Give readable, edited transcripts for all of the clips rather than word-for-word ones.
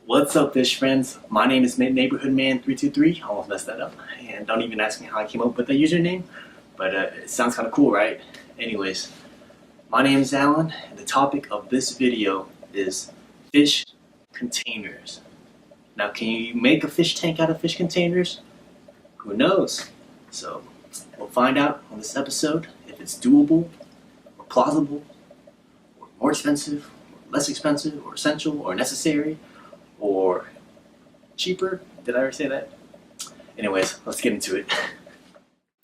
What's up, fish friends? My name is Neighborhood Man 323. I almost messed that up. And don't even ask me how I came up with that username, but it sounds kind of cool, right? Anyways, my name is Alan, and the topic of this video is fish containers. Now, can you make a fish tank out of fish containers? Who knows? So, we'll find out on this episode if it's doable, or plausible, or more expensive, or less expensive, or essential, or necessary, or cheaper. Did I ever say that? Anyways, let's get into it.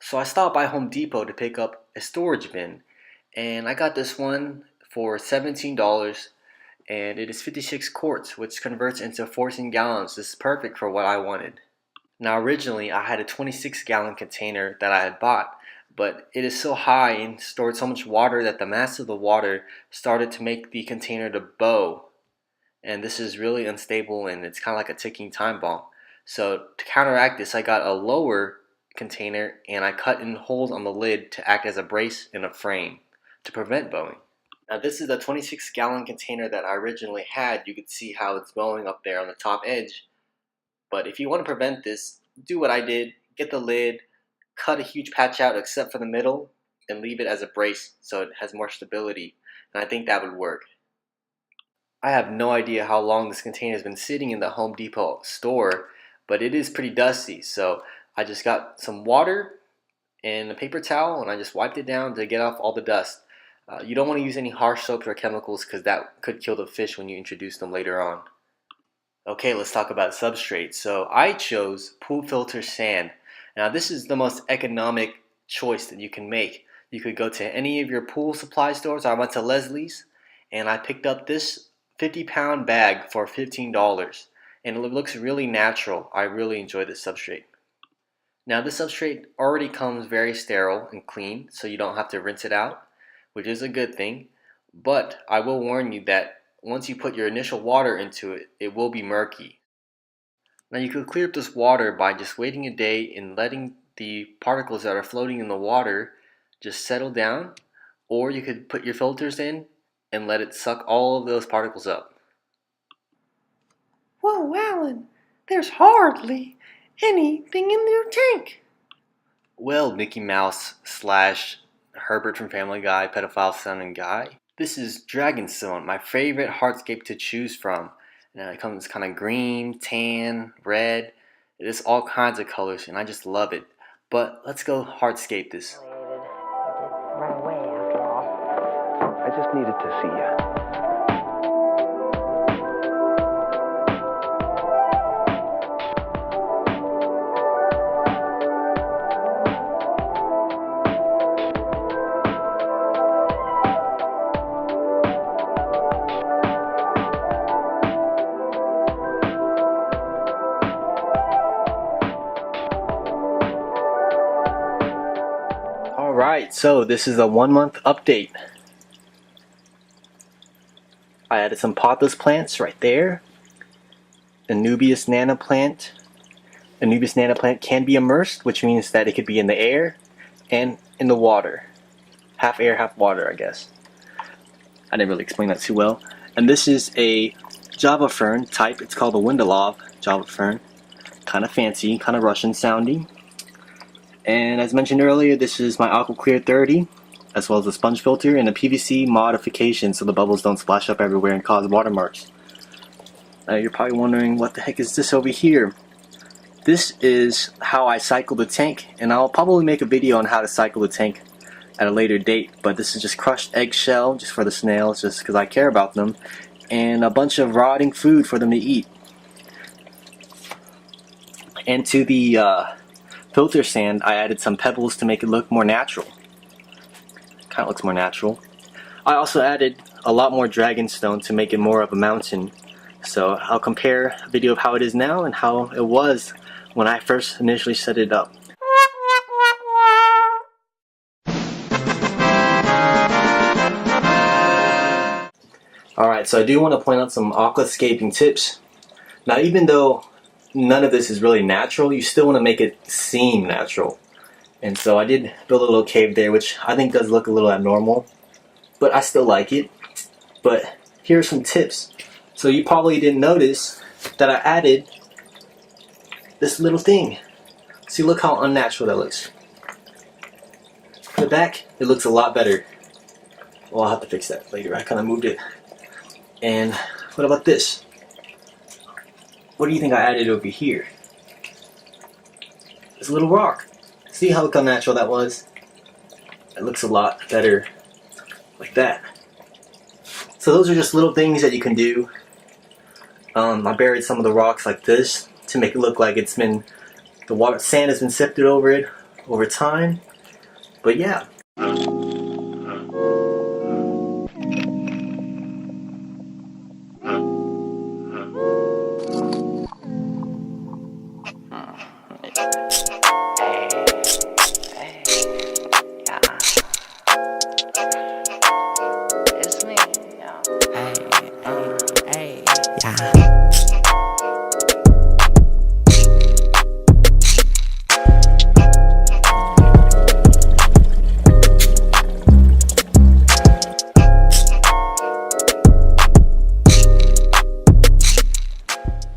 So I stopped by Home Depot to pick up a storage bin, and I got this one for $17, and it is 56 quarts, which converts into 14 gallons. This is perfect for what I wanted. Now originally I had a 26-gallon container that I had bought, but it is so high and stored so much water that the mass of the water started to make the container to bow. And this is really unstable, and it's kind of like a ticking time bomb. So to counteract this, I got a lower container and I cut in holes on the lid to act as a brace in a frame to prevent bowing. Now this is a 26-gallon container that I originally had. You can see how it's bowing up there on the top edge. But if you want to prevent this, do what I did. Get the lid, cut a huge patch out except for the middle, and leave it as a brace so it has more stability. And I think that would work. I have no idea how long this container has been sitting in the Home Depot store, but it is pretty dusty. So I just got some water and a paper towel, and I just wiped it down to get off all the dust. You don't want to use any harsh soaps or chemicals because that could kill the fish when you introduce them later on. Okay, let's talk about substrate. So I chose pool filter sand. Now this is the most economic choice that you can make. You could go to any of your pool supply stores. I went to Leslie's and I picked up this 50-pound bag for $15, and it looks really natural. I really enjoy this substrate. Now this substrate already comes very sterile and clean, so you don't have to rinse it out, which is a good thing. But I will warn you that once you put your initial water into it, it will be murky. Now you could clear up this water by just waiting a day and letting the particles that are floating in the water just settle down, or you could put your filters in and let it suck all of those particles up. Whoa, Alan, there's hardly anything in your tank. Well, Mickey Mouse / Herbert from Family Guy, pedophile son and guy. This is Dragonstone, my favorite hardscape to choose from. Now it comes kind of green, tan, red. It is all kinds of colors, and I just love it. But let's go hardscape this. Run away after all. I just needed to see you. Alright, so this is a 1-month update. I added some pothos plants right there. Anubias nana plant. Anubias nana plant can be immersed, which means that it could be in the air and in the water. Half air, half water, I guess. I didn't really explain that too well. And this is a Java fern type. It's called a Windelov Java fern. Kind of fancy, kind of Russian sounding. And as mentioned earlier, this is my Aqua Clear 30, as well as a sponge filter and a PVC modification so the bubbles don't splash up everywhere and cause watermarks. Now you're probably wondering, what the heck is this over here? This is how I cycle the tank, and I'll probably make a video on how to cycle the tank at a later date, but this is just crushed eggshell just for the snails, just because I care about them, and a bunch of rotting food for them to eat. And to the filter sand, I added some pebbles to make it look more natural. Kind of looks more natural. I also added a lot more dragonstone to make it more of a mountain. So I'll compare a video of how it is now and how it was when I first initially set it up. Alright, so I do want to point out some aquascaping tips. Now even though none of this is really natural, you still want to make it seem natural. And so I did build a little cave there, which I think does look a little abnormal, but I still like it. But here are some tips. So you probably didn't notice that I added this little thing. See, look how unnatural that looks. The back, it looks a lot better. Well, I'll have to fix that later. I kind of moved it. And what about this? What do you think I added over here? This little rock. See how look how natural that was? It looks a lot better like that. So those are just little things that you can do. I buried some of the rocks like this to make it look like it's been, the water, sand has been sifted over it over time. But yeah.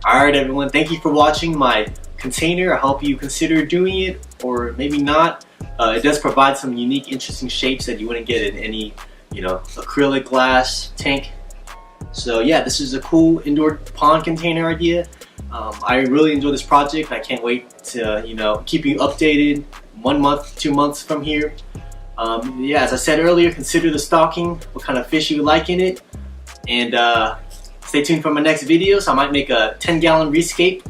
Alright everyone, thank you for watching my container. I hope you consider doing it, or maybe not. It does provide some unique, interesting shapes that you wouldn't get in any, acrylic glass tank. So yeah, this is a cool indoor pond container idea. I really enjoy this project. I can't wait to, keep you updated 1 month, 2 months from here. Yeah, as I said earlier, consider the stocking, what kind of fish you like in it, and stay tuned for my next videos. I might make a 10-gallon rescape,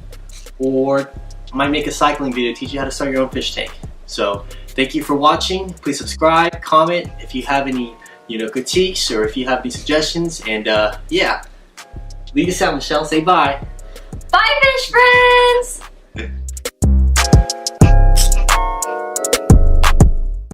or I might make a cycling video to teach you how to start your own fish tank. So thank you for watching. Please subscribe, comment if you have any critiques, or if you have any suggestions, and yeah, lead us out, Michelle. Say bye. Bye, fish friends!